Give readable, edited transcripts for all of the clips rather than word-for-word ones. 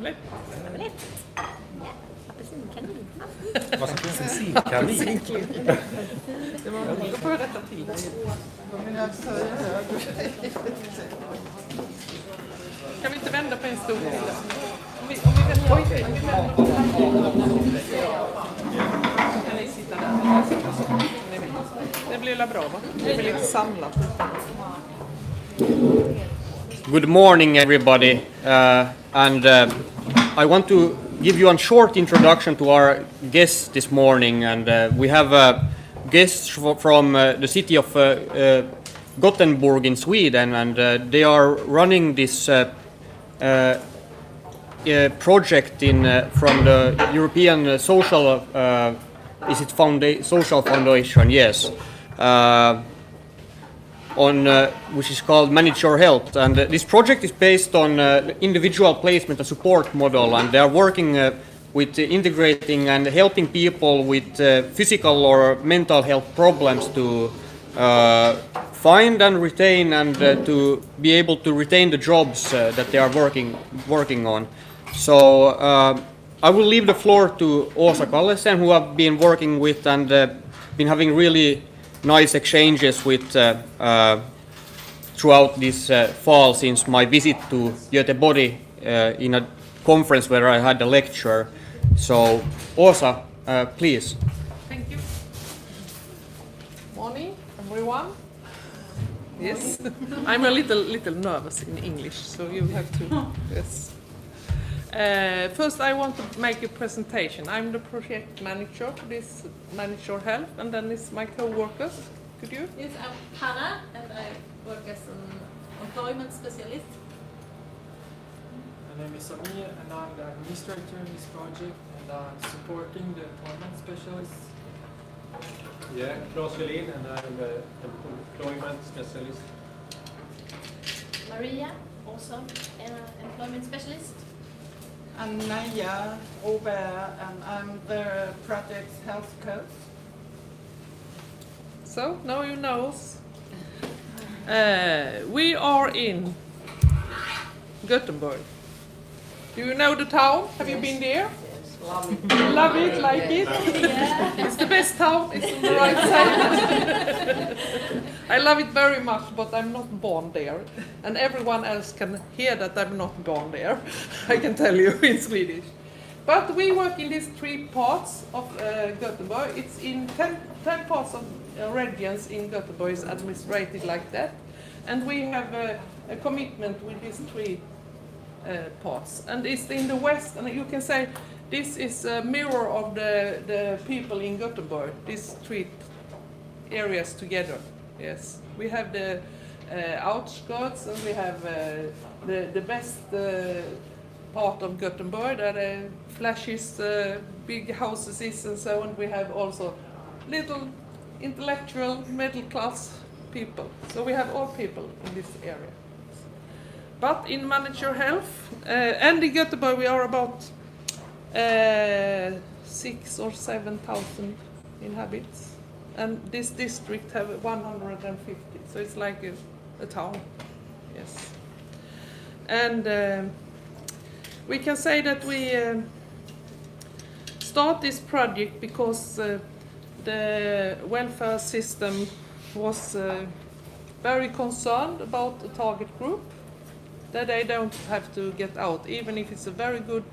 Lätt. Apelsinkanin. Vad sa du? Apelsinkanin? Då får jag rätta till dig. Kan vi inte vända på en stol till? Om vi vänder. Kan ni sitta där? Det blir la bra, va? Det blir lite samlat. Good morning, everybody, and I want to give you a short introduction to our guests this morning. And we have guests from the city of Gothenburg in Sweden, and they are running this project from the European Social Social Foundation, yes. Which is called Manage Your Health, and this project is based on individual placement and support model, and they are working with integrating and helping people with physical or mental health problems to find and retain and to be able to retain the jobs that they are working on. So I will leave the floor to Åsa Callesen, who I've been working with and been having really nice exchanges with throughout this fall since my visit to Göteborgin in a conference where I had a lecture. So, Åsa, please. Thank you. Morning, everyone. Yes, I'm a little nervous in English, so you have to. Yes. First, I want to make a presentation. I'm the project manager for this Manage Your Health, and then it's my co-workers. Could you? Yes, I'm Hannah, and I work as an employment specialist. My name is Amir, and I'm the administrator in this project, and I'm supporting the employment specialists. Yeah, Claes Velin, and I'm the employment specialist. Maria, also an employment specialist. I'm Naya Aubert, and I'm the project's health coach. So, now you know us. We are in Gothenburg. Do you know the town? Have you been there? Love it. Love it, like it? Yeah. It's the best town, it's on the right side. I love it very much, but I'm not born there. And everyone else can hear that I'm not born there. I can tell you in Swedish. But we work in these 3 parts of Gothenburg. It's in 10 parts of regions in Gothenburg is administrated like that. And we have a commitment with these 3 parts. And it's in the west, and you can say this is a mirror of the people in Gothenburg, these 3 areas together. Yes, we have the outskirts, and we have the best part of Gothenburg, that flashes big houses is and so on. We have also little intellectual middle class people. So we have all people in this area. But in Manage Your Health, and in Göteborg we are about 6,000 or 7,000 inhabitants. And this district have 150, so it's like a town, yes. And we can say that we start this project because the welfare system was very concerned about the target group, that they don't have to get out, even if it's a very good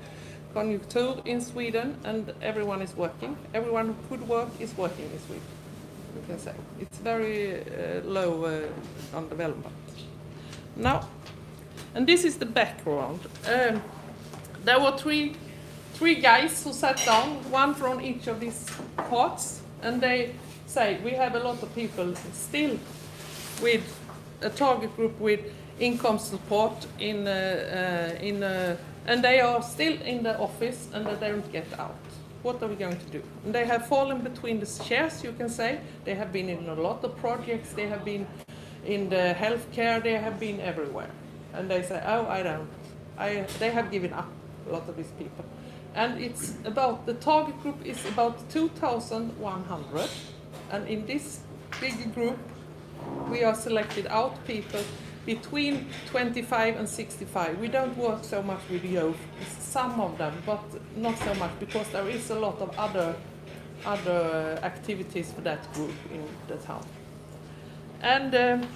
conjuncture in Sweden and everyone is working. Everyone who could work is working in Sweden, you can say. It's very low on development. Now, and this is the background. There were three guys who sat down, one from each of these parts, and they say we have a lot of people still with a target group with income support and they are still in the office and they don't get out. What are we going to do? And they have fallen between the chairs, you can say. They have been in a lot of projects, they have been in the healthcare, they have been everywhere. And they say, oh, they have given up, a lot of these people. And it's about, the target group is about 2,100. And in this big group, we are selected out people between 25 and 65. We don't work so much with youth, some of them, but not so much because there is a lot of other activities for that group in the town. And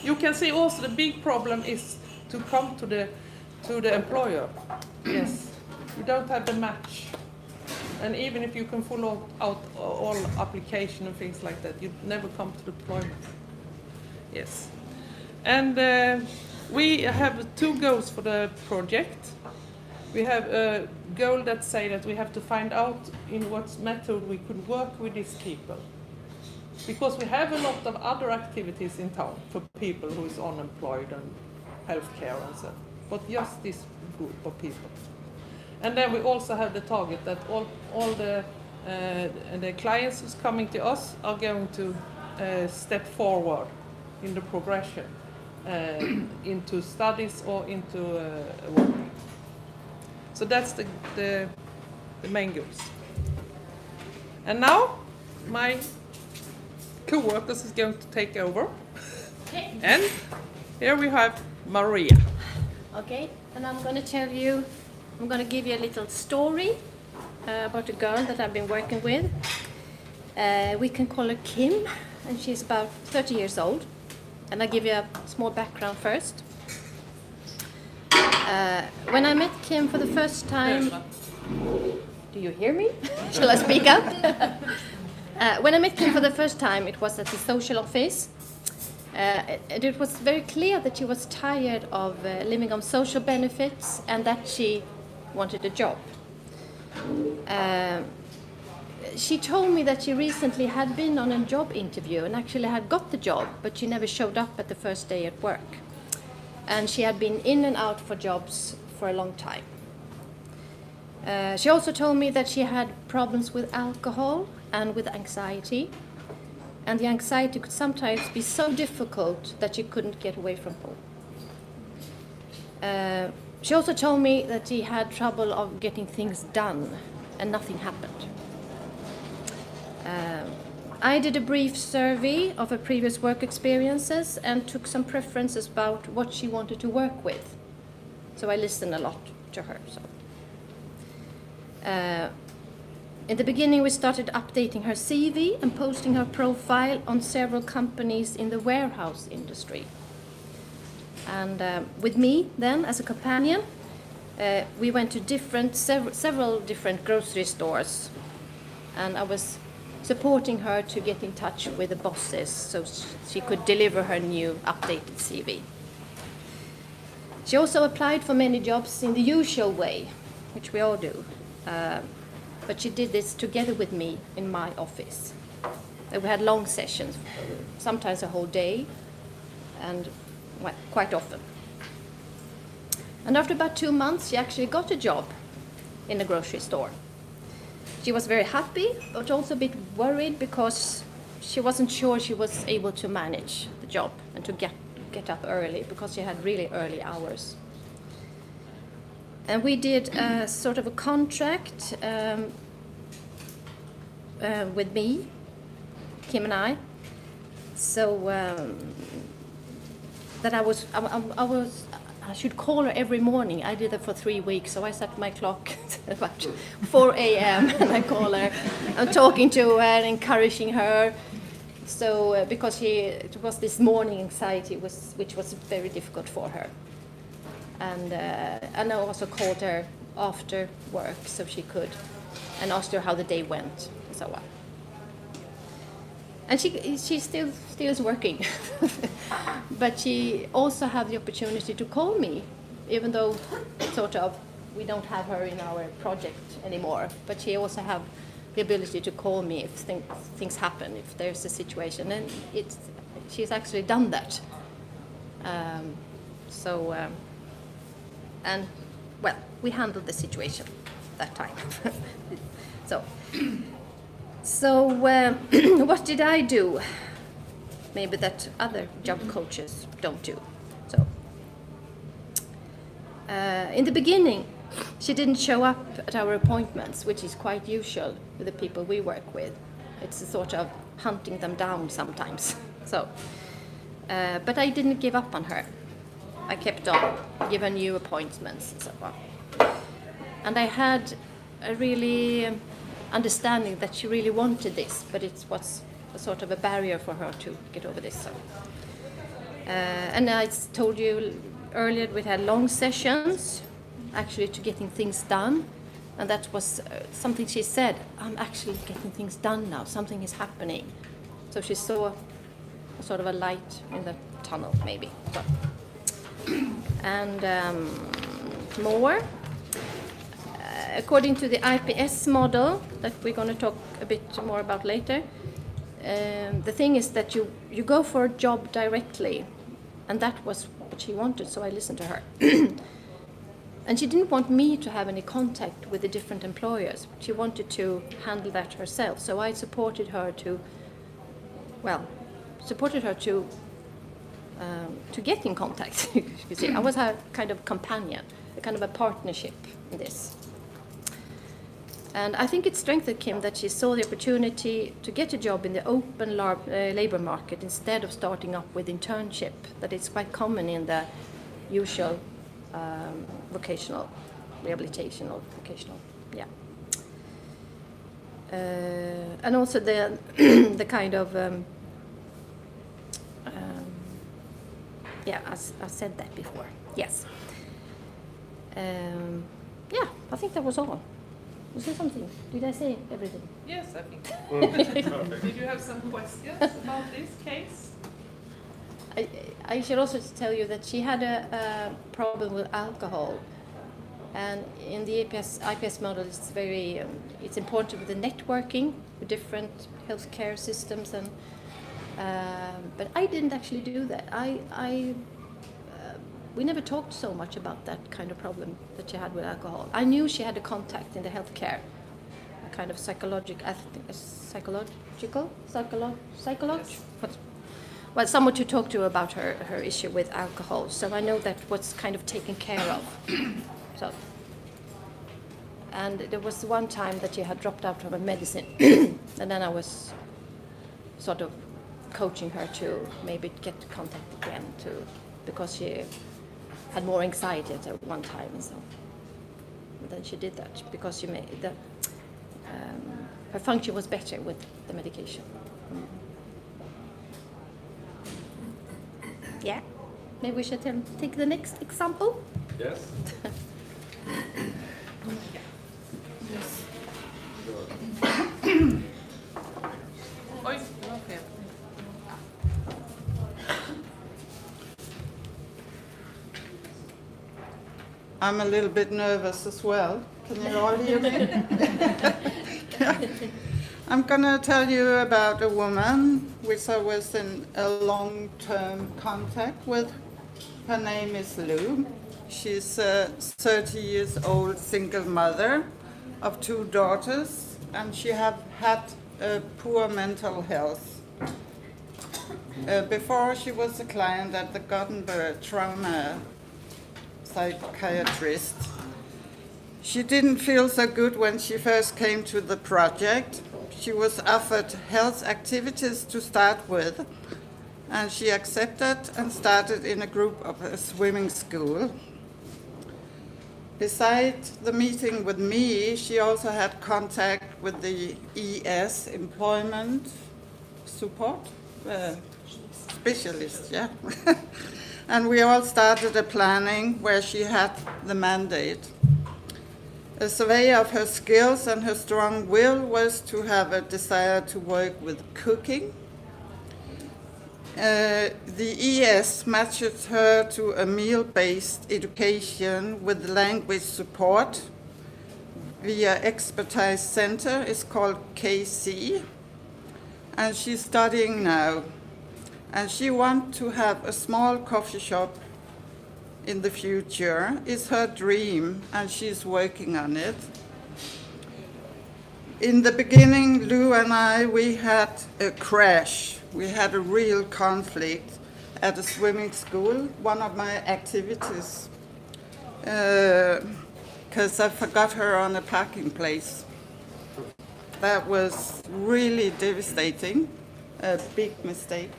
you can see also the big problem is to come to the employer. Yes, you don't have the match. And even if you can follow out all application and things like that, you never come to deployment. Yes. And we have 2 goals for the project. We have a goal that say that we have to find out in what method we could work with these people. Because we have a lot of other activities in town for people who is unemployed and healthcare and so on. But just this group of people. And then we also have the target that all the clients who's coming to us are going to step forward in the progression into studies or into work. So that's the main goals. And now my co-workers is going to take over. Okay. And here we have Maria. Okay, and I'm going to give you a little story about a girl that I've been working with. We can call her Kim, and she's about 30 years old. And I'll give you a small background first. When I met Kim for the first time... Do you hear me? Shall I speak up? When I met Kim for the first time, it was at the social office. And it was very clear that she was tired of living on social benefits and that she wanted a job. She told me that she recently had been on a job interview and actually had got the job, but she never showed up at the first day at work. And she had been in and out for jobs for a long time. She also told me that she had problems with alcohol and with anxiety. And the anxiety could sometimes be so difficult that she couldn't get away from home. She also told me that she had trouble of getting things done and nothing happened. I did a brief survey of her previous work experiences and took some preferences about what she wanted to work with. So I listened a lot to her. In the beginning, we started updating her CV and posting her profile on several companies in the warehouse industry. And with me then as a companion, we went to several different grocery stores, and I was supporting her to get in touch with the bosses so she could deliver her new updated CV. She also applied for many jobs in the usual way, which we all do. But she did this together with me in my office. We had long sessions, sometimes a whole day, and quite often. And after about 2 months, she actually got a job in a grocery store. She was very happy, but also a bit worried because she wasn't sure she was able to manage the job and to get up early because she had really early hours. And we did a sort of a contract with me, Kim and I, so that I should call her every morning. I did that for 3 weeks, so I set my clock at about 4 a.m. and I call her. I'm talking to her and encouraging her. So because it was this morning anxiety which was very difficult for her. And I also called her after work so she could, and asked her how the day went and so on. And she still is working, but she also had the opportunity to call me, even though sort of we don't have her in our project anymore. But she also have the ability to call me if things happen, if there's a situation, and she's actually done that. And well, we handled the situation that time. So what did I do? Maybe that other job coaches don't do. So in the beginning, she didn't show up at our appointments, which is quite usual with the people we work with. It's a sort of hunting them down sometimes. So But I didn't give up on her. I kept on, give her new appointments and so on. And I had a really understanding that she really wanted this, but it was a sort of a barrier for her to get over this. So. And I told you earlier we had long sessions, actually to getting things done. And that was something she said, I'm actually getting things done now, something is happening. So she saw a sort of a light in the tunnel, maybe. So. And more. According to the IPS model that we're going to talk a bit more about later, the thing is that you go for a job directly, and that was what she wanted, so I listened to her. And she didn't want me to have any contact with the different employers. She wanted to handle that herself, so I supported her to get in contact. You see, I was her kind of companion, a kind of a partnership in this. And I think it strengthened Kim that she saw the opportunity to get a job in the open labor market instead of starting up with internship, that is quite common in the usual vocational rehabilitation or vocational, yeah. And also the the kind of I said that before. Yes. Yeah, I think that was all. Was there something? Did I say everything? Yes, I think. Did you have some questions about this case? I should also tell you that she had a problem with alcohol, and in the IPS model, it's very it's important with the networking with different healthcare systems, and but I didn't actually do that. We never talked so much about that kind of problem that she had with alcohol. I knew she had a contact in the healthcare, a kind of psychological. Well, someone to talk to about her issue with alcohol. So I know that was kind of taken care of. So, and there was one time that she had dropped out of her medicine, and then I was sort of coaching her to maybe get contact again, because she had more anxiety at one time, and so. And then she did that because she made her function was better with the medication. Yeah, maybe we should take the next example. Yes. Oj, det var fel. I'm a little bit nervous as well. Can you all hear me? I'm going to tell you about a woman which I was in a long-term contact with. Her name is Lou. She's a 30-year-old single mother of 2 daughters, and she have had poor mental health. Before she was a client at the Gothenburg trauma psychiatrist. She didn't feel so good when she first came to the project. She was offered health activities to start with, and she accepted and started in a group of a swimming school. Besides the meeting with me, she also had contact with the ES, employment support specialist, yeah. And we all started a planning where she had the mandate. A survey of her skills and her strong will was to have a desire to work with cooking. The ES matches her to a meal-based education with language support via Expertise Center. It's called KC, and she's studying now. And she wants to have a small coffee shop in the future. It's her dream, and she's working on it. In the beginning, Lou and we had a crash. We had a real conflict at a swimming school, one of my activities, because I forgot her on a parking place. That was really devastating, a big mistake.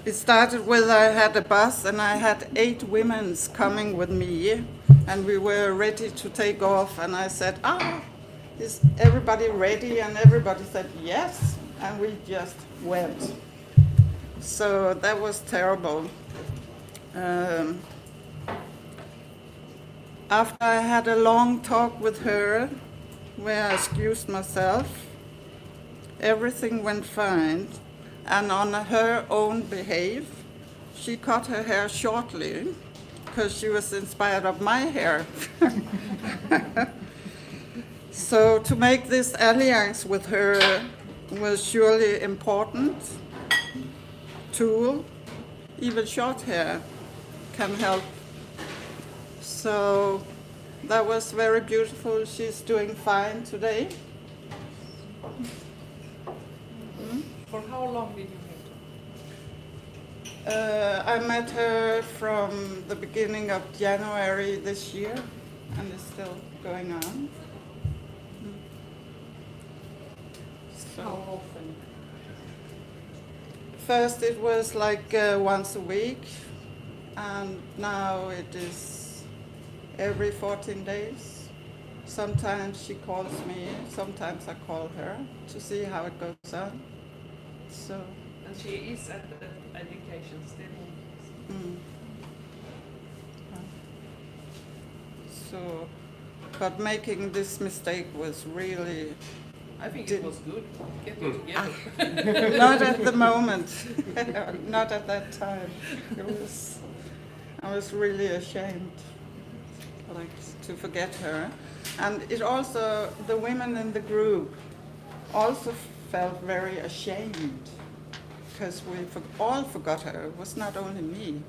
It started with I had a bus and I had 8 women coming with me, and we were ready to take off, and I said, is everybody ready? And everybody said yes, and we just went. So that was terrible. After I had a long talk with her, where I excused myself, everything went fine. And on her own behalf, she cut her hair shortly because she was inspired of my hair. So to make this alliance with her was surely important tool. Even short hair can help. So that was very beautiful. She's doing fine today. For how long did you meet? I met her from the beginning of January this year, and it's still going on. So How often? first it was like once a week, and now it is every 14 days. Sometimes she calls me, sometimes I call her to see how it goes on. So. And she is at the education still. So, but making this mistake was really I think it was good. Get it together. not at the moment, not at that time. I was really ashamed, like, to forget her, and it also the women in the group also felt very ashamed because we all forgot her. It was not only me;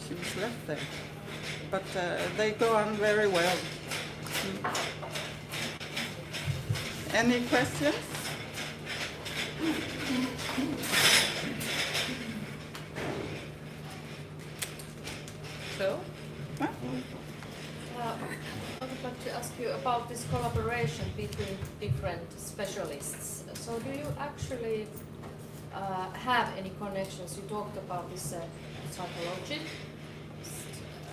she was left there. But they go on very well. Any questions? So? Huh? I would like to ask you about this collaboration between different specialists. So do you actually have any connections? You talked about this psychology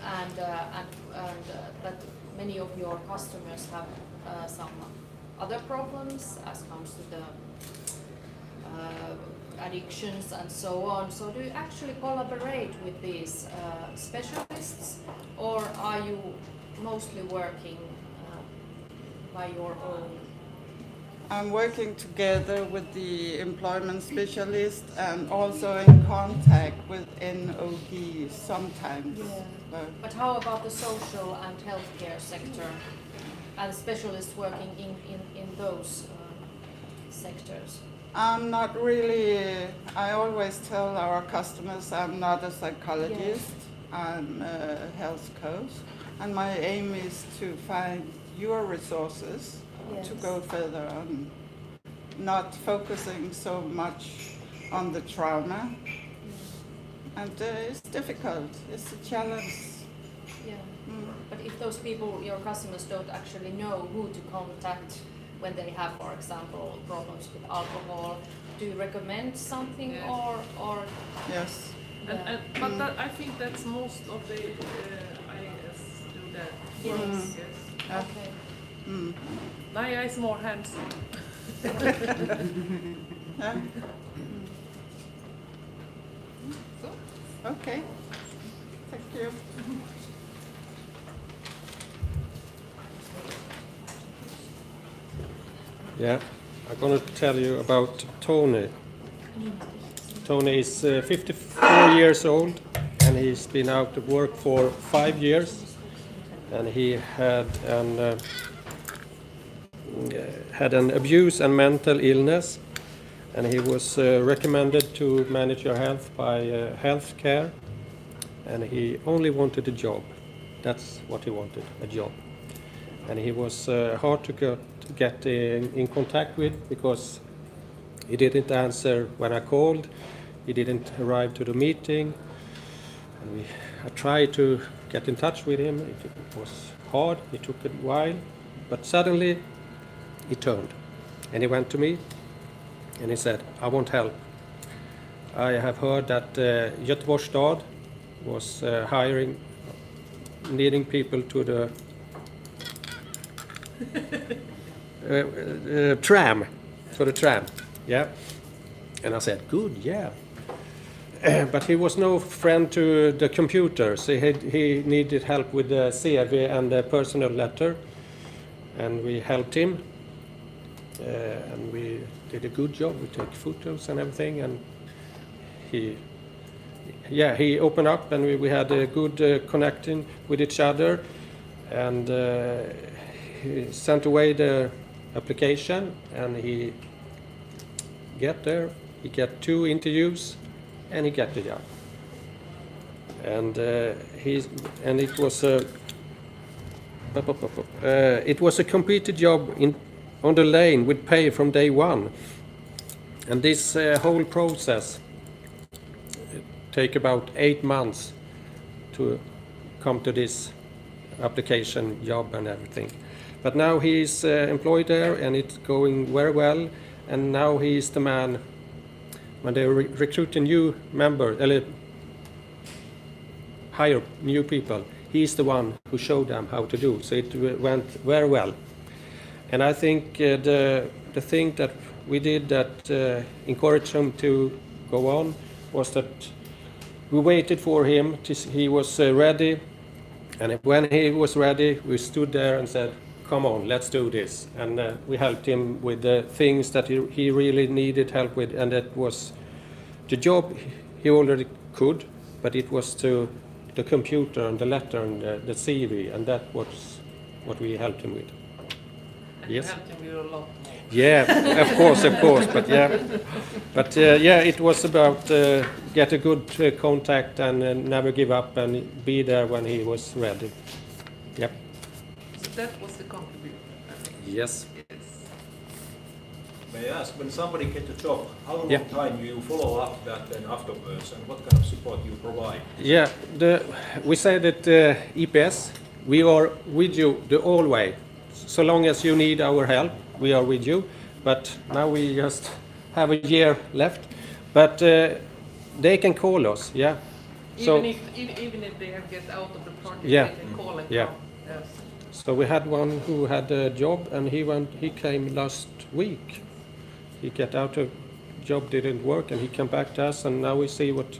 and that many of your customers have some other problems as comes to the addictions and so on. So do you actually collaborate with these specialists, or are you mostly working by your own? I'm working together with the employment specialist and also in contact with NOD sometimes. Yeah. But how about the social and healthcare sector and specialists working in those sectors? I'm not really, I always tell our customers I'm not a psychologist, I'm a health coach, and my aim is to find your resources to go further on, not focusing so much on the trauma. And it's difficult, it's a challenge. Yeah. But if those people, your customers, don't actually know who to contact when they have, for example, problems with alcohol, do you recommend something or? Yes. But that, I think that's most of the IAS do that. Yes. Yes. Okay. Naja is more handsome. Yeah. Okay. Thank you. Yeah, I'm going to tell you about Tony. Tony is 54 years old, and he's been out of work for 5 years, and he had an abuse and mental illness, and he was recommended to manage your health by healthcare, and he only wanted a job. That's what he wanted, a job. And he was hard to get in contact with because he didn't answer when I called, he didn't arrive to the meeting, and I tried to get in touch with him. It was hard, it took a while, but suddenly he turned and he went to me And he said, I want help. I have heard that Göteborgs stad was needing people to the tram, yeah. And I said, good, yeah. But he was no friend to the computers. He needed help with the CV and the personal letter, and we helped him. And we did a good job. We took photos and everything, and he opened up, and we had a good connecting with each other, and he sent away the application, and he get 2 interviews, and he got the job. And it was a completed job on the lane with pay from day one, and this whole process take about 8 months to come to this application job and everything. But now he's employed there, and it's going very well, and now he's the man when they recruit a new member, hire new people. He's the one who showed them how to do, so it went very well. And I think the thing that we did that encouraged him to go on was that we waited for him till he was ready, and when he was ready, we stood there and said, come on, let's do this. And we helped him with the things that he really needed help with, and that was the job he already could, but it was to the computer and the letter and the CV, and that was what we helped him with. And yes. You helped him with a lot more. Yeah, of course, but it was about get a good contact and never give up and be there when he was ready. Yep. So that was the contribution. Yes. May I ask, when somebody gets a job, how long Yeah. time you follow up that and afterwards, and what kind of support you provide? Yeah, we say that EPS, we are with you the whole way. So long as you need our help, we are with you. But now we just have a year left. But they can call us, yeah. Even if they get out of the project, Yeah. they can call and Yeah. come. Yes. So we had one who had a job, and he came last week. He got out of job, didn't work, and he came back to us, and now we see what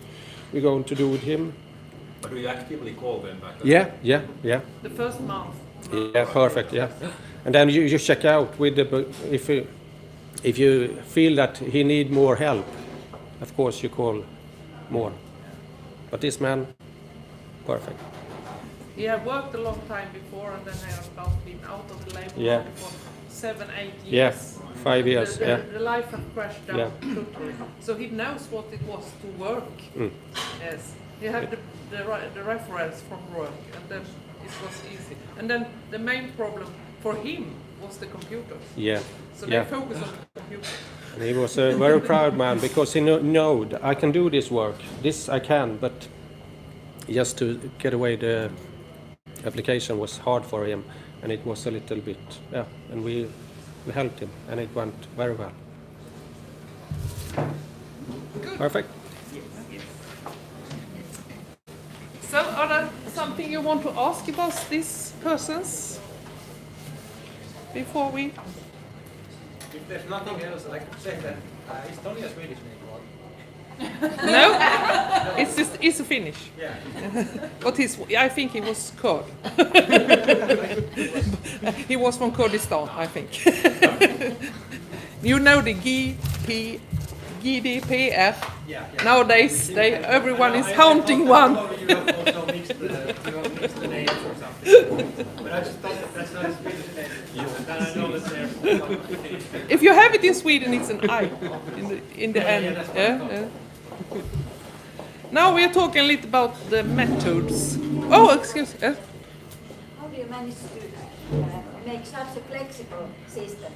we're going to do with him. But do you actively call them back? Yeah. The first month. Yeah, perfect. Yeah, and then you check out with if you feel that he need more help, of course you call more. But this man, perfect. He had worked a long time before, and then I have been out of the labor Yeah. market for 7-8 years. Yeah, 5 years. The Yeah. life had crashed down Yeah. totally. So he knows what it was to work. Mm. Yes, he had the reference from work, and then it was easy. And then the main problem for him was the computers. Yeah. So Yeah. they focus on the computers. And he was a very proud man because he knowed I can do this work. This I can, but just to get away the application was hard for him, and it was a little bit, and we helped him, and it went very well. Good. Perfect. So are there something you want to ask about these persons before we? If there's nothing else, I could say that it's only a Swedish name. No, it's a Finnish. Yeah. But I think he was Kurd. He was from Kurdistan, I think. You know the GDPR. Yeah. Nowadays, everyone is counting one. You have also mixed the names or something. But I just thought that's not a Swedish name. And I know that there's If you have it in Sweden, it's an I in the end. that's what I thought. Yeah. Now we are talking a little about the methods. Oh, excuse me. How do you manage to make such a flexible system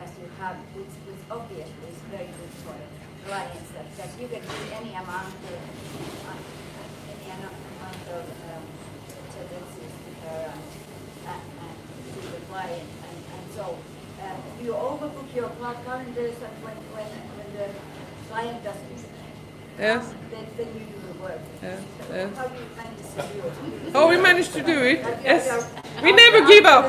as you have, which obviously is very good for clients, that you can do any amount of sentences to her and to the client, and so do you overbook your calendars, and when Yes. Then you do the work. Yes. So Yes. how do you manage to do it? Oh, we managed to do it. Yes. We never give up.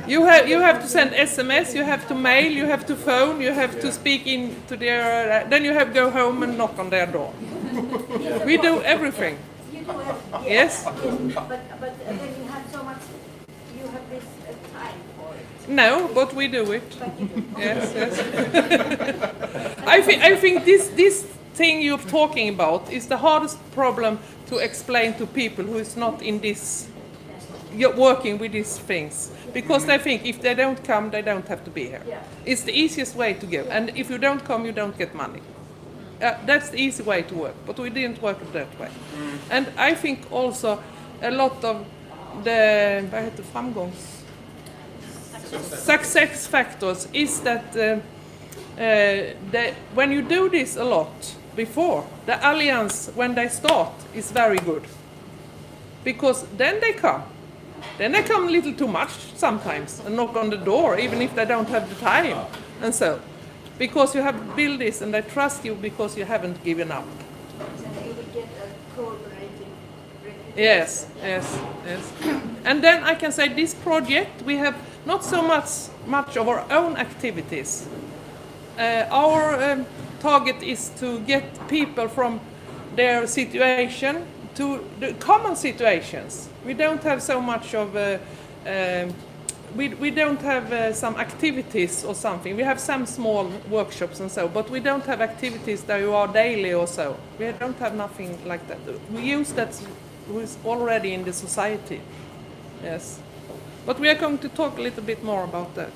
You have to send SMS, you have to mail, you have to phone, you have to speak in to their. Then you have to go home and knock on their door. We do everything. You do have, Yes. But then you have so much. You have this time for it. No, but we do it. But you do. Yes, yes. I think this thing you're talking about is the hardest problem to explain to people who is not in this, you're working with these things. Because they think if they don't come, they don't have to be here. Yeah. It's the easiest way to go. And if you don't come, you don't get money. That's the easy way to work. But we didn't work it that way. And I think also a lot of the success factors is that when you do this a lot before, the alliance when they start is very good. Because then they come. Then they come a little too much sometimes and knock on the door even if they don't have the time. And so, because you have built this and they trust you because you haven't given up. So you will get a cooperating reputation. Yes, yes, yes. And then I can say this project, we have not so much of our own activities. Our target is to get people from their situation to the common situations. We don't have so much of, we don't have some activities or something. We have some small workshops and so, but we don't have activities that you are daily or so. We don't have nothing like that. We use that who is already in the society. Yes. But we are going to talk a little bit more about that.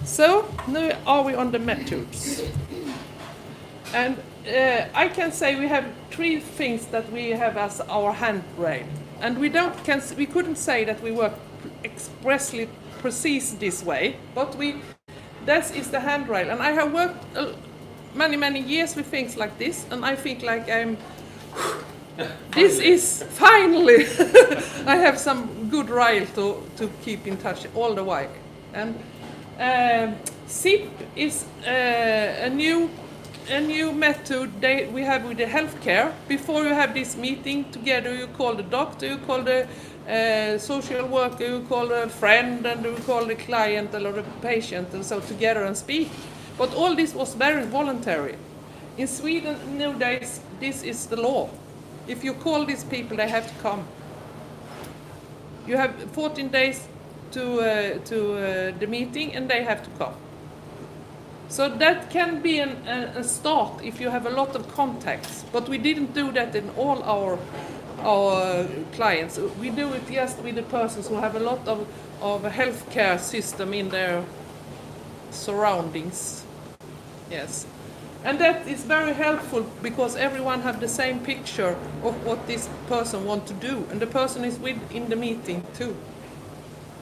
So, now are we on the methods? And I can say we have 3 things that we have as our handrail. And we couldn't say that we work expressly precise this way, but this is the handrail. And I have worked many years with things like this, and I think like this is finally I have some good rail to keep in touch all the way. And SIP is a new method we have with the healthcare. Before you have this meeting together, you call the doctor, you call the social worker, you call a friend, and you call the client or the patient, and so together and speak. But all this was very voluntary. In Sweden nowadays, this is the law. If you call these people, they have to come. You have 14 days to the meeting, and they have to come. So that can be a start if you have a lot of contacts. But we didn't do that in all our clients. We do it just with the persons who have a lot of a healthcare system in their surroundings. Yes. And that is very helpful because everyone have the same picture of what this person wants to do. And the person is in the meeting too.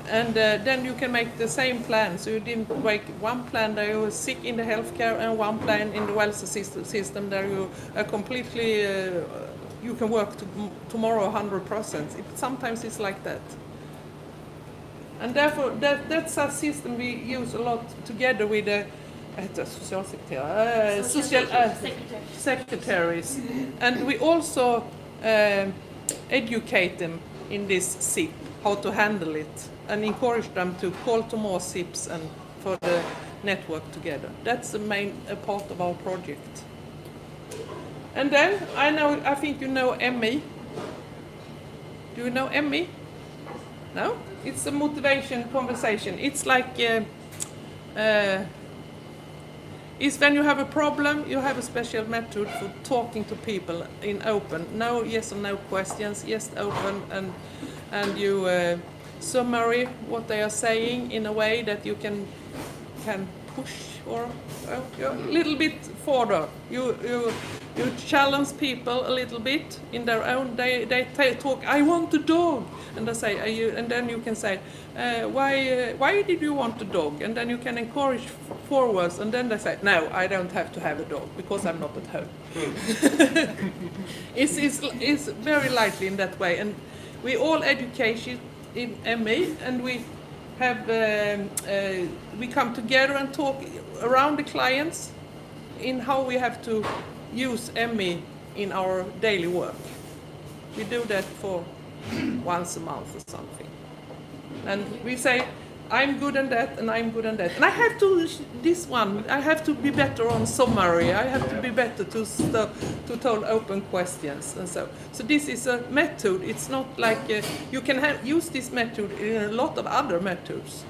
And then you can make the same plan. So you didn't make one plan that you were sick in the healthcare and one plan in the welfare system that you are completely, you can work tomorrow 100%. Sometimes it's like that. And therefore that's a system we use a lot together with the secretaries. And we also educate them in this SIP, how to handle it, and encourage them to call to more SIPs and for the network together. That's the main part of our project. And then I think you know ME. Do you know ME? No? It's a motivation conversation. It's like is when you have a problem, you have a special method for talking to people in open. No yes or no questions, just open, and you summary what they are saying in a way that you can push or a little bit further. You challenge people a little bit in their own. They talk. I want a dog, and they say. And then you can say, why did you want a dog? And then you can encourage forwards. And then they say, no, I don't have to have a dog because I'm not at home. It's very lightly in that way, and we all educate in ME, and we we come together and talk around the clients in how we have to use ME in our daily work. We do that for once a month or something. And we say, I'm good at that and I'm good at that. And I have to, I have to be better on summary. I have to be better to tell open questions and so. So this is a method. It's not like you can use this method in a lot of other methods.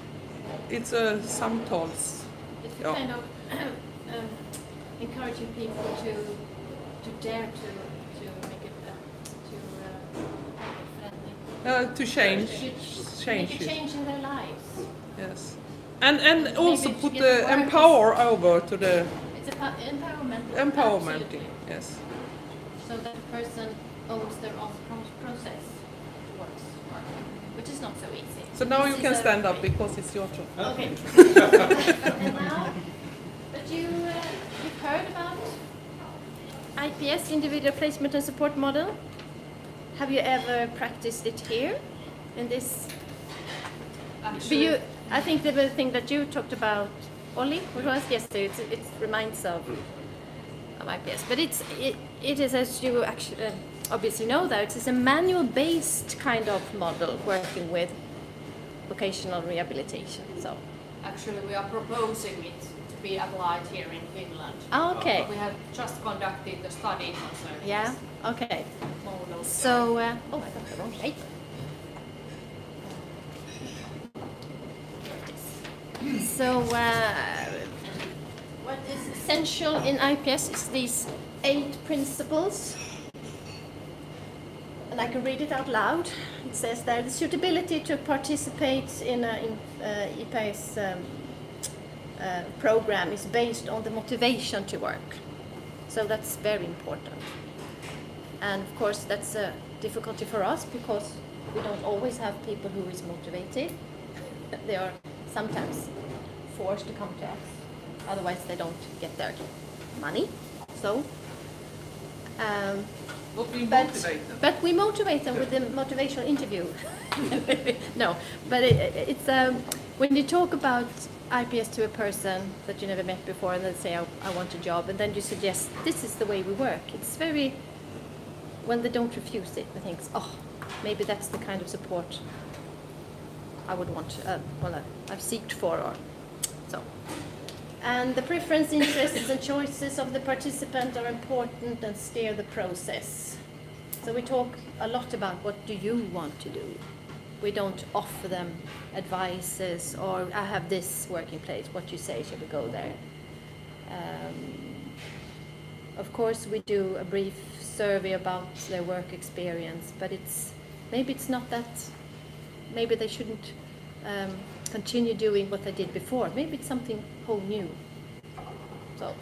It's a samtals. It's a kind of encouraging people to dare to make it to change make a change in their lives. Yes, and also Maybe put to the get the empower over to the It's empowerment. empowerment. Absolutely. Yes. So that person owns their own process works, which is not so easy. So now This you is can a- stand up because it's your turn. Okay. And now, but you've heard about IPS, individual placement and support model. Have you ever practiced it here in this? Actually, I think the thing that you talked about, Olli, what was yesterday, it reminds of IPS. But it is, as you actually obviously know, that it's a manual-based kind of model working with vocational rehabilitation. So. actually, we are proposing it to be applied here in Finland. Oh, okay. We have just conducted the study concerning Yeah. this Okay. model. So, I got the wrong shape. So, what is essential in IPS is these 8 principles. And I can read it out loud. It says there, the suitability to participate in IPS program is based on the motivation to work. So that's very important. And of course, that's a difficulty for us because we don't always have people who is motivated. They are sometimes forced to come to us. Otherwise, they don't get their money. So, But we motivate them. but we motivate them with the motivational interview. No, but it's when you talk about IPS to a person that you never met before, and they say, I want a job, and then you suggest this is the way we work. It's very, when they don't refuse it, they think, oh, maybe that's the kind of support I would want, I've seeked for, or so. And the preference, interests, and choices of the participant are important and steer the process. So we talk a lot about what do you want to do. We don't offer them advices or I have this working place, what you say, should we go there? Of course, we do a brief survey about their work experience, but maybe it's not that, maybe they shouldn't continue doing what they did before. Maybe it's something whole new. So,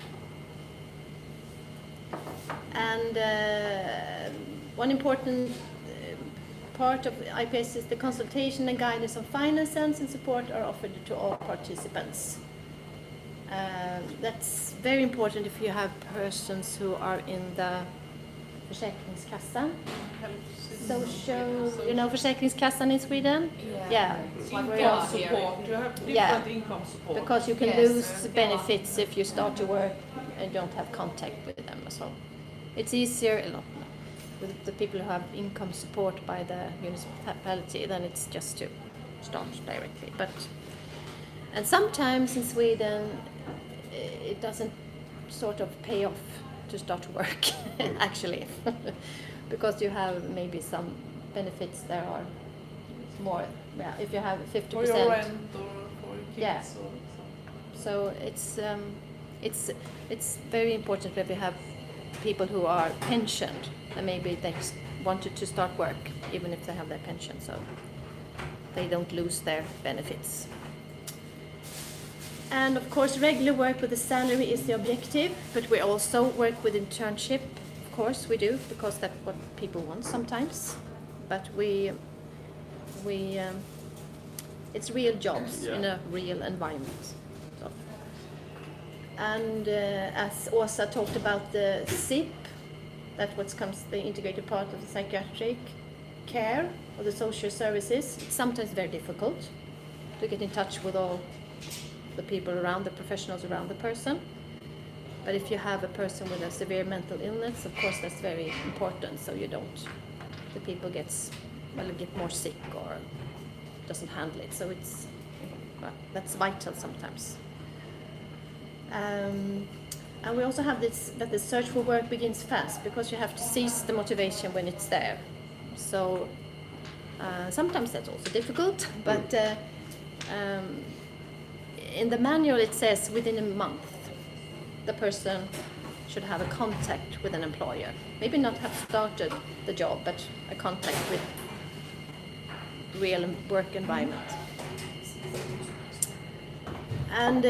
and one important part of IPS is the consultation and guidance on finance and support are offered to all participants. That's very important if you have persons who are in the Försäkringskassan. Social, you know Försäkringskassan in Sweden? Yeah. Income support. You have different income support. Because you can lose benefits if you start to work and don't have contact with them. So it's easier a lot with the people who have income support by the municipality than it's just to start directly. And sometimes in Sweden it doesn't sort of pay off to start to work actually because you have maybe some benefits there are more, if you have 50%. For your rent or for your kids. Yeah. Or so it's very important that we have people who are pensioned and maybe they wanted to start work even if they have their pension, so they don't lose their benefits. And of course, regular work with the salary is the objective, but we also work with internship. Of course, we do, because that's what people want sometimes. But it's real jobs in a real environment. So. And as Åsa talked about the SIP, that's what comes the integrated part of the psychiatric care or the social services. It's sometimes very difficult. to get in touch with all the people around, the professionals around the person. But if you have a person with a severe mental illness, of course that's very important, so the people get more sick or doesn't handle it. So that's vital sometimes. And we also have this, that the search for work begins fast, because you have to seize the motivation when it's there. So sometimes that's also difficult, but in the manual it says within a month the person should have a contact with an employer. Maybe not have started the job, but a contact with real work environment. And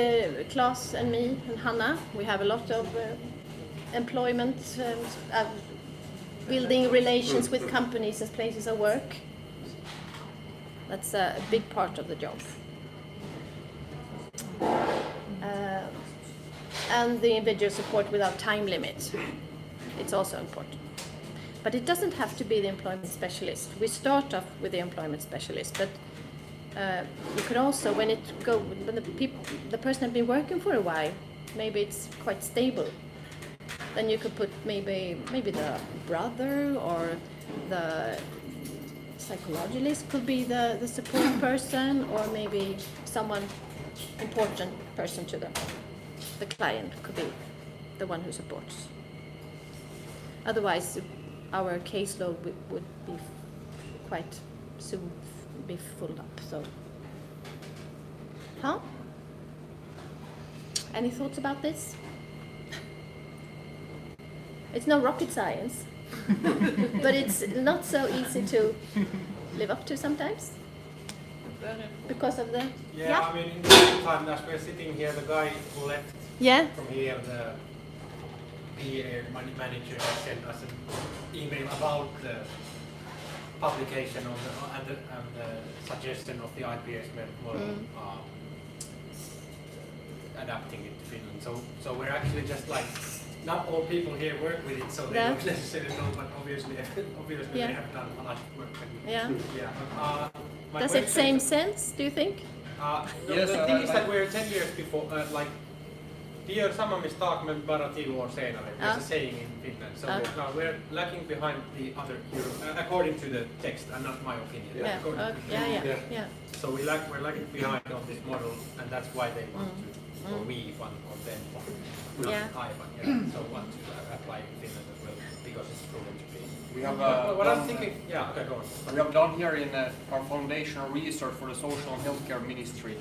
Claes and me and Hanna, we have a lot of employment, building relations with companies and places of work. That's a big part of the job. And the individual support without time limit. It's also important. But it doesn't have to be the employment specialist. We start off with the employment specialist, but you could also, when the person has been working for a while, maybe it's quite stable, then you could put maybe the brother or the psychologist could be the support person, or maybe someone important person to them. The client could be the one who supports. Otherwise, our caseload would be quite soon be full up. So, any thoughts about this? It's no rocket science, but it's not so easy to live up to sometimes because of the I mean, in the meantime, as we're sitting here, the guy who left from here, the PA manager, sent us an email about the publication of and the suggestion of the IPS model, adapting it to Finland. So we're actually just like, not all people here work with it, so they don't necessarily know, but obviously they have done a lot of work. Does it make sense, do you think? Yes, the thing is that we're 10 years before, tiedon samamista me bara 10 år senare. There's a saying in Finland. So we're lagging behind the other Europe, according to the text, and not my opinion. So we're lagging behind on this model, and that's why they want to, or we want, or them, so want to apply in Finland as well, because it's proven to be. We have what I'm thinking, go on. We have done here in our foundational research for the Social and Healthcare Ministry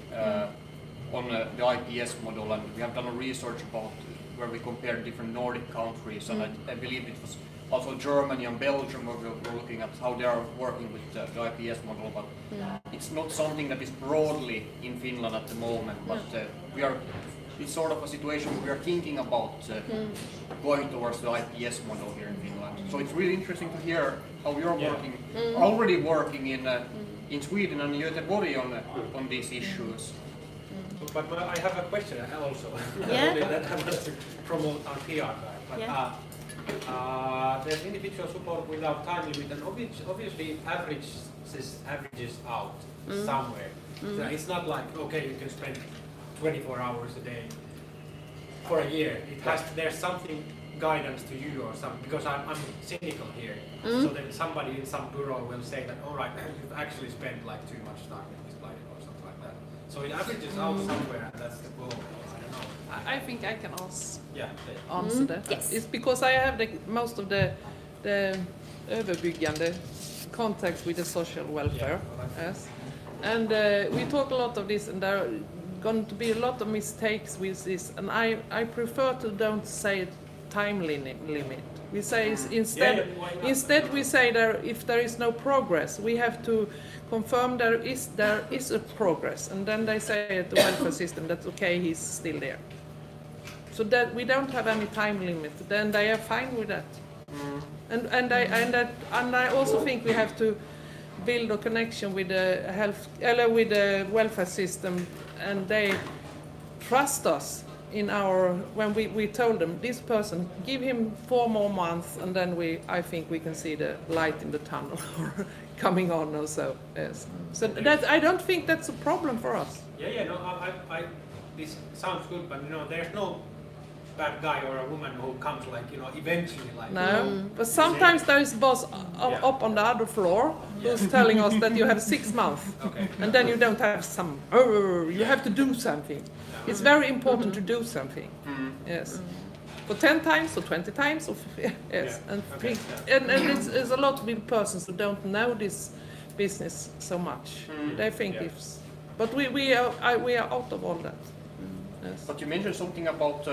on the IPS model, and we have done a research about where we compared different Nordic countries, and I believe it was also Germany and Belgium where we were looking at how they are working with the IPS model, but it's not something that is broadly in Finland at the moment, but it's sort of a situation where we are thinking about going towards the IPS model here in Finland. So it's really interesting to hear how you're working, already working in Sweden and Göteborgin on these issues. But I have a question also. That I want to promote our PR guy. But there's individual support without time limit, and obviously averages out somewhere. So it's not like, okay, you can spend 24 hours a day for a year. There's something guidance to you or something, because I'm cynical here. So then somebody in some bureau will say that, all right, you've actually spent like too much time in this life or something like that. So it averages out somewhere, and that's the goal. I don't know. I think I can answer that. Yes. It's because I have most of the överbyggande contacts with the social welfare. Yes. And we talk a lot of this, and there are going to be a lot of mistakes with this, and I prefer to don't say time limit. We say instead we say that if there is no progress, we have to confirm there is a progress, and then they say at the welfare system that okay, he's still there. So that we don't have any time limit, then they are fine with that. And I also think we have to build a connection with the with the welfare system, and they trust us in when we told them this person, give him 4 more months, and then I think we can see the light in the tunnel, or coming on also. Yes. So that I don't think that's a problem for us. Yeah, no, this sounds good, but there's no bad guy or a woman who comes eventually No, but sometimes there is boss up on the other floor who's telling us that you have 6 months, and then you don't have some. You have to do something. It's very important to do something. Yes. For 10 times or 20 times, or yes, and it's a lot of persons who don't know this business so much. They think but we are out of all that. Yes. But you mentioned something about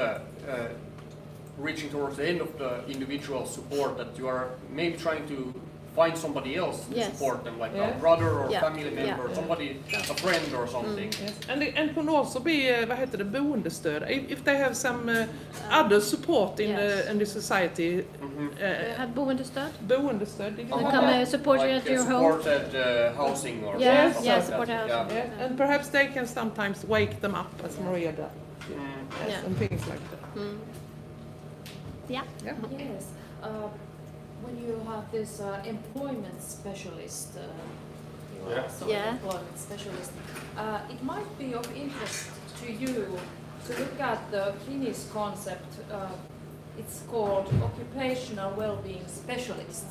reaching towards the end of the individual support, that you are maybe trying to find somebody else to support them, like a brother or family member, somebody, a friend or something. Yes. And can also be boendestöd. If they have some other support in the society. Have boendestöd? Boendestöd. They come support you at your home. Supported housing or supported housing. Yeah. And perhaps they can sometimes wake them up, as Maria does. And things like that. Yeah. Yes. When you have this employment specialist, employment specialist, it might be of interest to you to look at the Finnish concept. It's called occupational well-being specialist.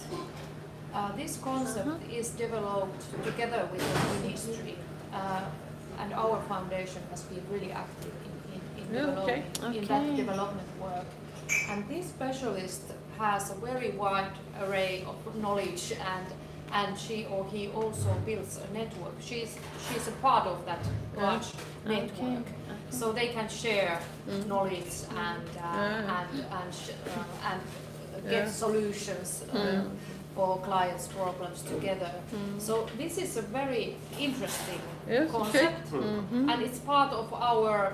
This concept is developed together with the ministry, and our foundation has been really active in that development work. And this specialist has a very wide array of knowledge, and she or he also builds a network. She's a part of that large network, so they can share knowledge and get solutions for clients' problems together. So this is a very interesting concept, and it's part of our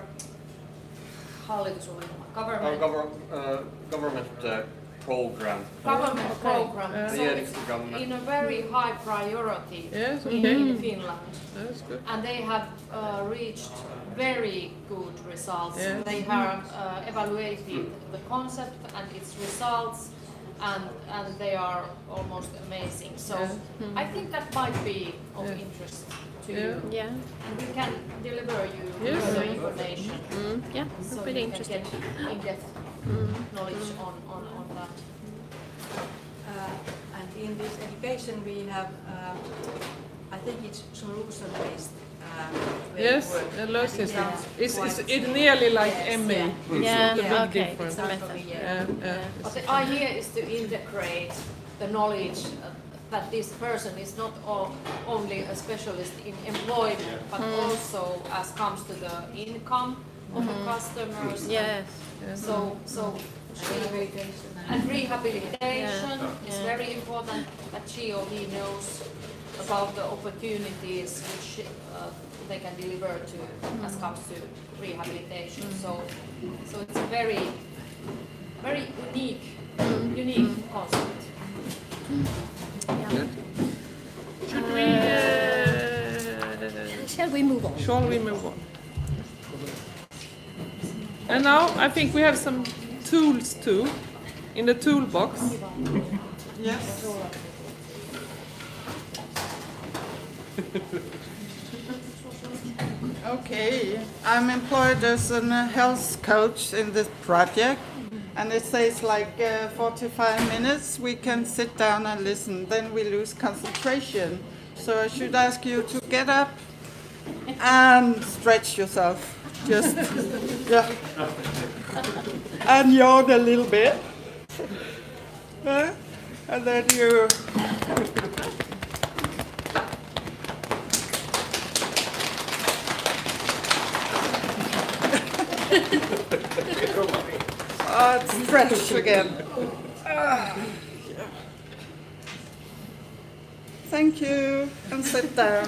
government program. Government program. So in a very high priority in Finland. That's good. And they have reached very good results. They have evaluated the concept and its results, and they are almost amazing. So I think that might be of interest to you. Yeah. And we can deliver you further information. So pretty interesting. Get in-depth knowledge on that. And in this education we have, I think it's solution-based. Yes, it's nearly like ME. It's big difference. But the idea is to integrate the knowledge that this person is not only a specialist in employment, but also as comes to the income of the customers. So rehabilitation is very important, that she or he knows about the opportunities which they can deliver to as comes to rehabilitation. So it's a very unique concept. Shall we move on? Shall we move on? And now I think we have some tools too in the toolbox. Yes. Okay, I'm employed as a health coach in this project, and it says like 45 minutes we can sit down and listen, then we lose concentration. So I should ask you to get up and stretch yourself, just and yawn a little bit, and then you stretch again. Thank you, and sit down.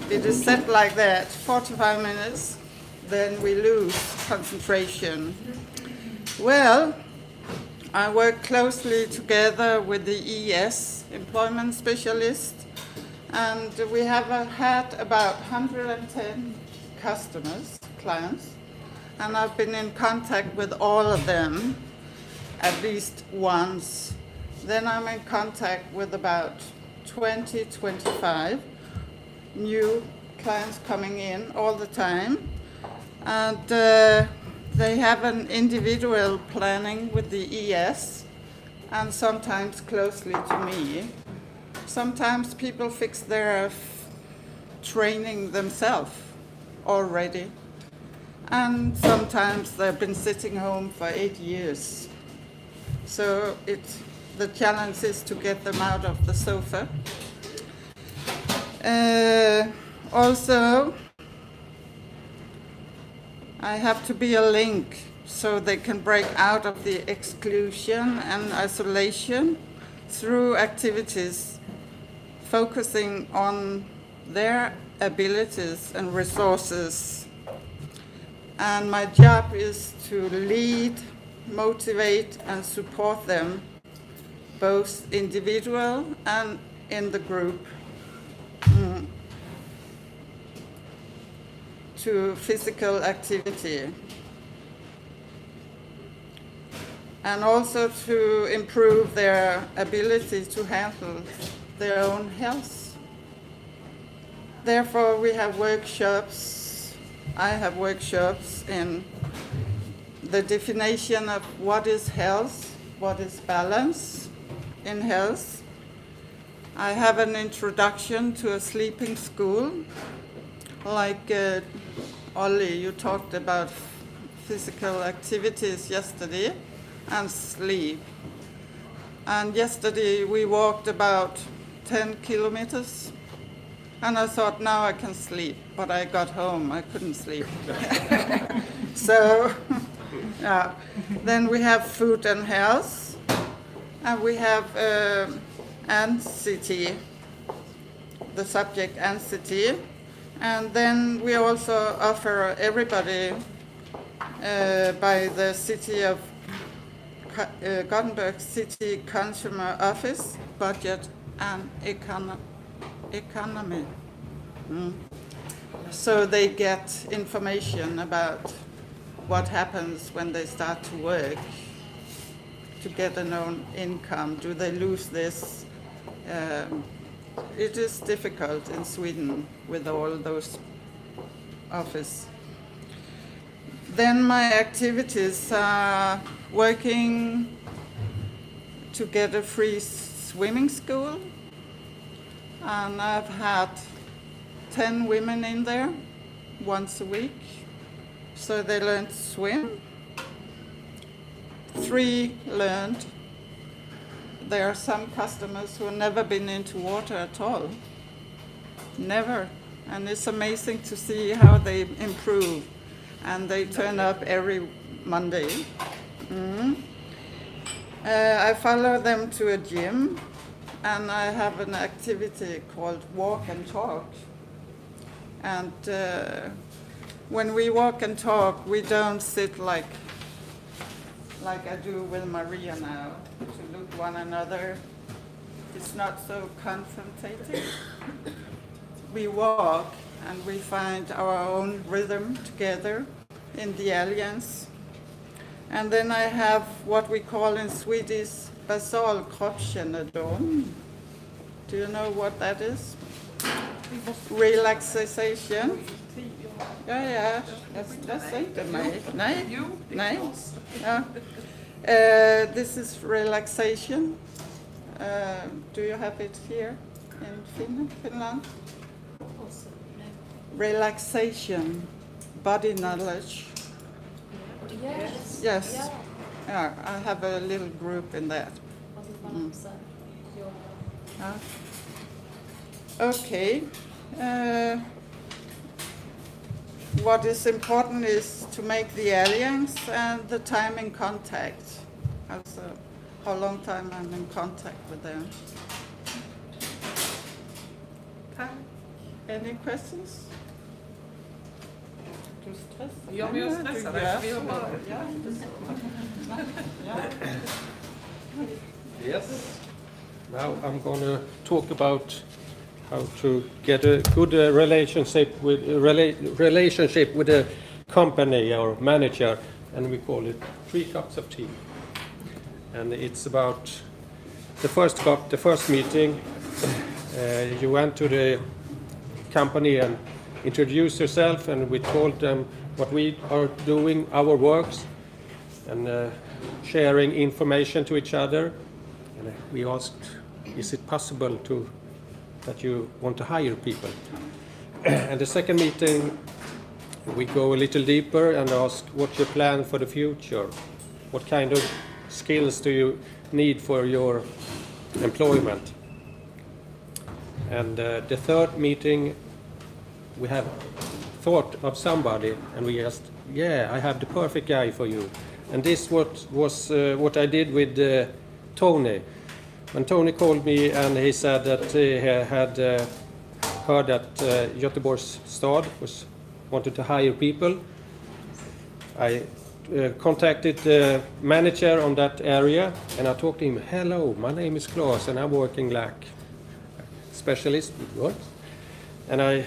It is set like that, 45 minutes, then we lose concentration. Well, I work closely together with the ES, employment specialist, and we have had about 110 customers, clients, and I've been in contact with all of them at least once then I'm in contact with about 25 new clients coming in all the time. And they have an individual planning with the ES and sometimes closely to me. Sometimes people fix their training themselves already. And sometimes they've been sitting home for 8 years. So the challenge is to get them out of the sofa. Also, I have to be a link so they can break out of the exclusion and isolation through activities focusing on their abilities and resources. And my job is to lead, motivate, and support them, both individual and in the group, to physical activity. And also to improve their ability to handle their own health. Therefore, we have workshops. I have workshops in the definition of what is health, what is balance in health. I have an introduction to a sleeping school. Like Olli, you talked about physical activities yesterday and sleep. And yesterday we walked about 10 kilometers. And I thought, now I can sleep. But I got home, I couldn't sleep. So, yeah. Then we have food and health. And we have anxiety, the subject anxiety. And then we also offer everybody by the city of Gothenburg City Consumer Office, budget and economy. So they get information about what happens when they start to work, to get an own income. Do they lose this? It is difficult in Sweden with all those offices. Then my activities are working to get a free swimming school. And I've had 10 women in there once a week. So they learned to swim. 3 learned. There are some customers who have never been into water at all. Never. And it's amazing to see how they improve. And they turn up every Monday. I follow them to a gym. And I have an activity called Walk and Talk. And when we walk and talk, we don't sit like I do with Maria now, to look one another. It's not so confrontative. We walk and we find our own rhythm together in the alliance. And then I have what we call in Swedish basal kroppskännedom. Do you know what that is? Relaxation. Ja, jag säger mig. Nej. Ja. This is relaxation. Do you have it here in Finland? Relaxation, body knowledge. Yes. Yeah, I have a little group in that. Okay. What is important is to make the alliance and the time in contact. Also, how long time I'm in contact with them. Any questions? Du stressar? Ja, men jag stressar dig. Yes. Now I'm going to talk about how to get a good relationship with a company or manager, and we call it 3 cups of tea. And it's about the first meeting, you went to the company and introduced yourself, and we told them what we are doing, our works, and sharing information to each other. And we asked, is it possible that you want to hire people? And the second meeting, we go a little deeper and ask, what's your plan for the future? What kind of skills do you need for your employment? And the third meeting, we have thought of somebody, and we asked, I have the perfect guy for you. And this was what I did with Tony. When Tony called me and he said that he had heard that Göteborgs stad wanted to hire people, I contacted the manager on that area, and I talked to him. Hello, my name is Claes, and I'm working like specialist with works. And I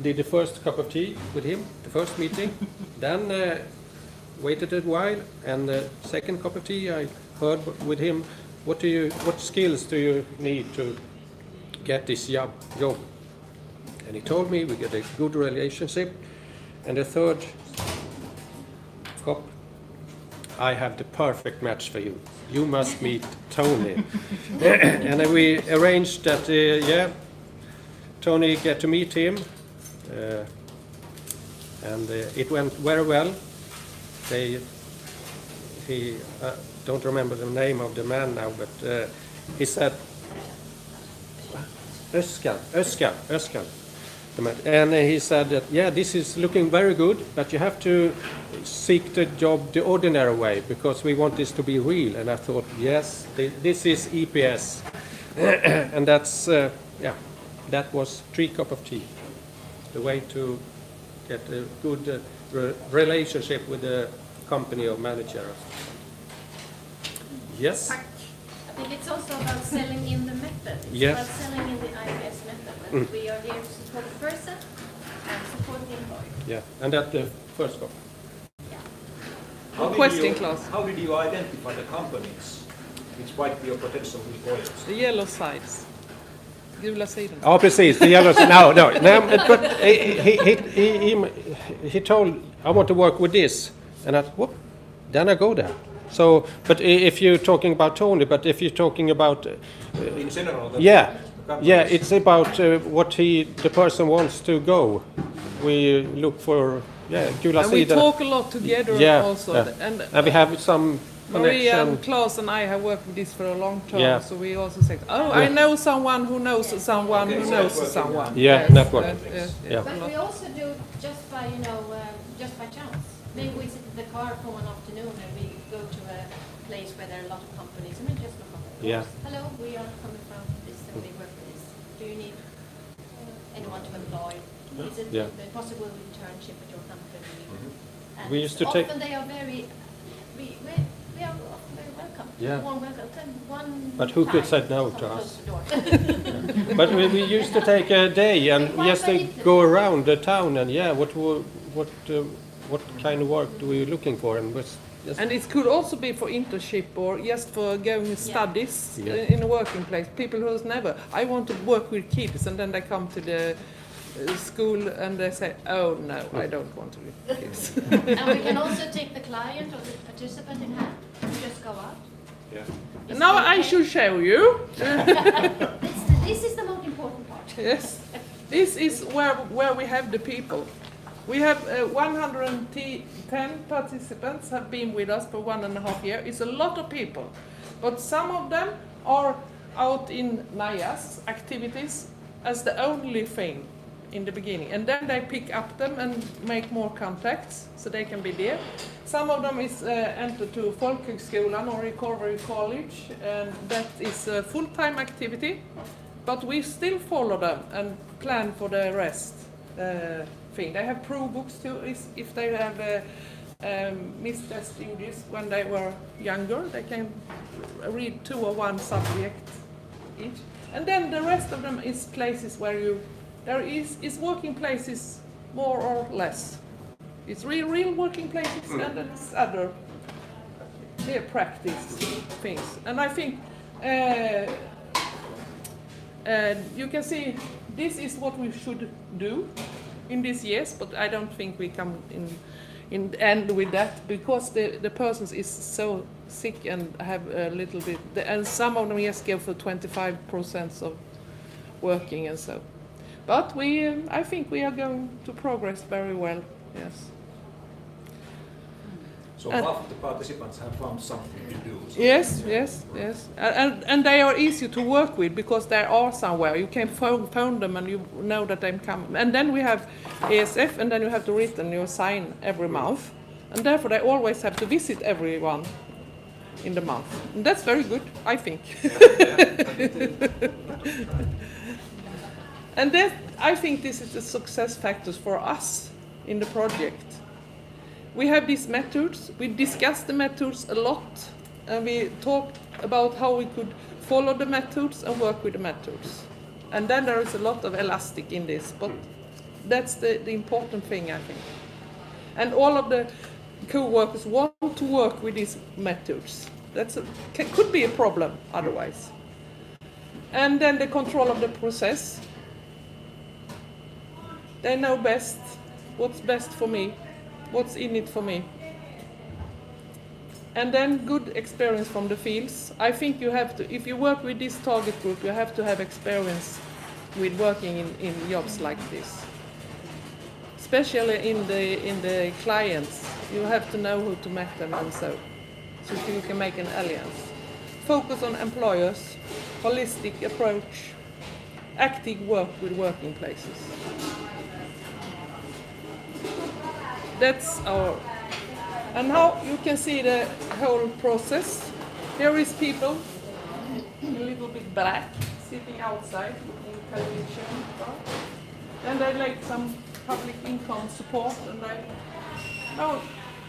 did the first cup of tea with him, the first meeting. Then waited a while, and the second cup of tea I heard with him, what skills do you need to get this job? And he told me we got a good relationship. And the third cup, I have the perfect match for you. You must meet Tony. And then we arranged that, Tony get to meet him. And it went very well. He don't remember the name of the man now, but he said, Özkan. And he said that, this is looking very good, but you have to seek the job the ordinary way, because we want this to be real. And I thought, yes, this is EPS. And that's, that was 3 cups of tea. The way to get a good relationship with the company or manager. Yes? I think it's also about selling in the method. It's about selling in the IPS method. We are here to support the person and support the employer. Yeah, and that's the first goal. Yeah. How did you identify the companies which might be your potential employers? The yellow sides. Gula sidan. Ja, precis. The yellow side. No. But he told, I want to work with this. And then I go there. So, but if you're talking about Tony, but if you're talking about in general, it's about what the person wants to go. We look for Gula and we Sidan. talk a lot together also. And we have some Maria connection. and Claes and I have worked with this for a long time, so we also say, I know someone who knows someone who knows someone. Network. But we also do just by chance. Maybe we sit in the car for one afternoon and we go to a place where there are a lot of companies, and we just look up. Hello, we are coming from this and we work with this. Do you need anyone to employ? Is it possible internship at your company? And we used to often they are very, we are often very welcome. Warm welcome. But who could say no to us? But we used to take a day and just go around the town and what kind of work do we looking for? And it could also be for internship or just for going studies in a working place. People who's never, I want to work with kids, and then they come to the school and they say, oh no, I don't want to with kids. And we can also take the client or the participant in hand and just go out. Now I should show you. This is the most important part. Yes, this is where we have the people. We have 110 participants have been with us for 1.5 years. It's a lot of people, but some of them are out in Naja's activities as the only thing in the beginning, and then they pick up them and make more contacts so they can be there. Some of them is entered to folkhögskolan or recovery college, and that is a full-time activity, but we still follow them and plan for the rest. They have pro books too. If they have missed their studies when they were younger, they can read 2 or 1 subject each. And then the rest of them is places where there is working places more or less. It's real working places, and then it's other practice things. And I think You can see this is what we should do in these years, but I don't think we come in the end with that because the person is so sick and have a little bit, and some of them yes go for 25% of working and so. But I think we are going to progress very well. Yes. So half of the participants have found something to do. So yes, and they are easy to work with because they are somewhere. You can phone them and you know that they come. And then we have ESF, and then you have to written your sign every month, and therefore they always have to visit everyone in the month. And that's very good, I think. And that, I think this is the success factors for us in the project. We have these methods, we discuss the methods a lot, and we talk about how we could follow the methods and work with the methods. And then there is a lot of elastic in this, but that's the important thing, I think. And all of the co-workers want to work with these methods. Could be a problem otherwise. And then the control of the process. They know best what's best for me, what's in it for me. And then good experience from the fields. I think you have to, if you work with this target group, you have to have experience with working in jobs like this. Especially in the clients, you have to know who to meet them and so you can make an alliance. Focus on employers, holistic approach, active work with working places. That's our, and now you can see the whole process. Here is people, a little bit black, sitting outside in television. And they like some public income support, and they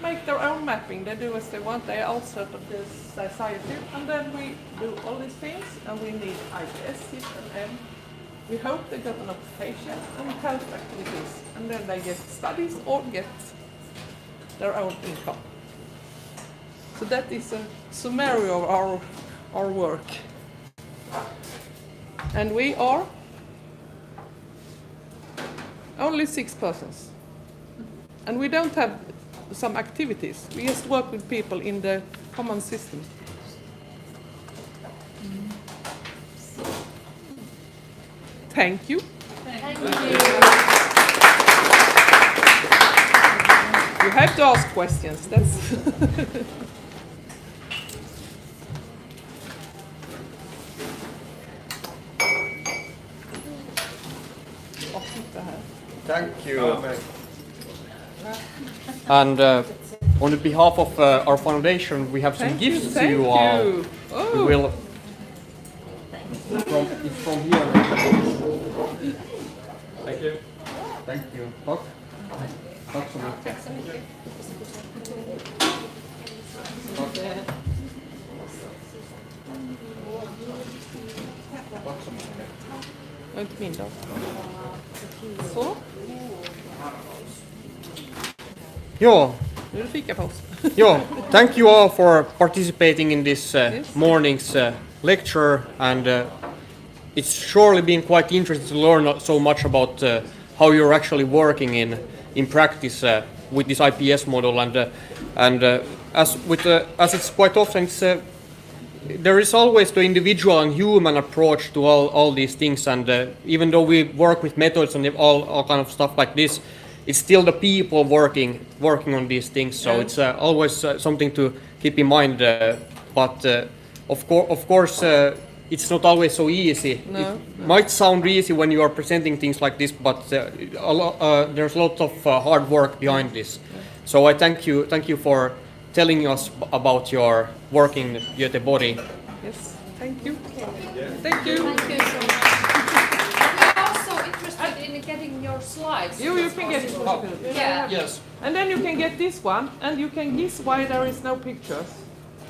make their own mapping. They do as they want. They are outside of the society, and then we do all these things, and we need IPS system, and we hope they got an occupation and health activities, and then they get studies or get their own income. So that is a summary of our work. And we are only 6 persons. And we don't have some activities. We just work with people in the common system. Thank you. Thank you. You have to ask questions. That's Thank you. And on the behalf of our foundation, we have some gifts to you all. Oh. We will. It's from here. Thank you. Thank you. Tack. Tack så mycket. Och inte min dag. Så. Ja. Nu är det fikapaus. Yeah, thank you all for participating in this morning's lecture, and it's surely been quite interesting to learn so much about how you're actually working in practice with this IPS model, and as it's quite often there is always the individual and human approach to all these things, and even though we work with methods and all kind of stuff like this, it's still the people working on these things. So it's always something to keep in mind. But of course, it's not always so easy. No, it might sound easy when you are presenting things like this, but there's a lot of hard work behind this. So I thank you for telling us about your work in Göteborg. Yes, thank you. Thank you. Thank you so much. I'm also interested in getting your slides. You can get it. Yeah. Yes. And then you can get this one, and you can guess why there is no pictures.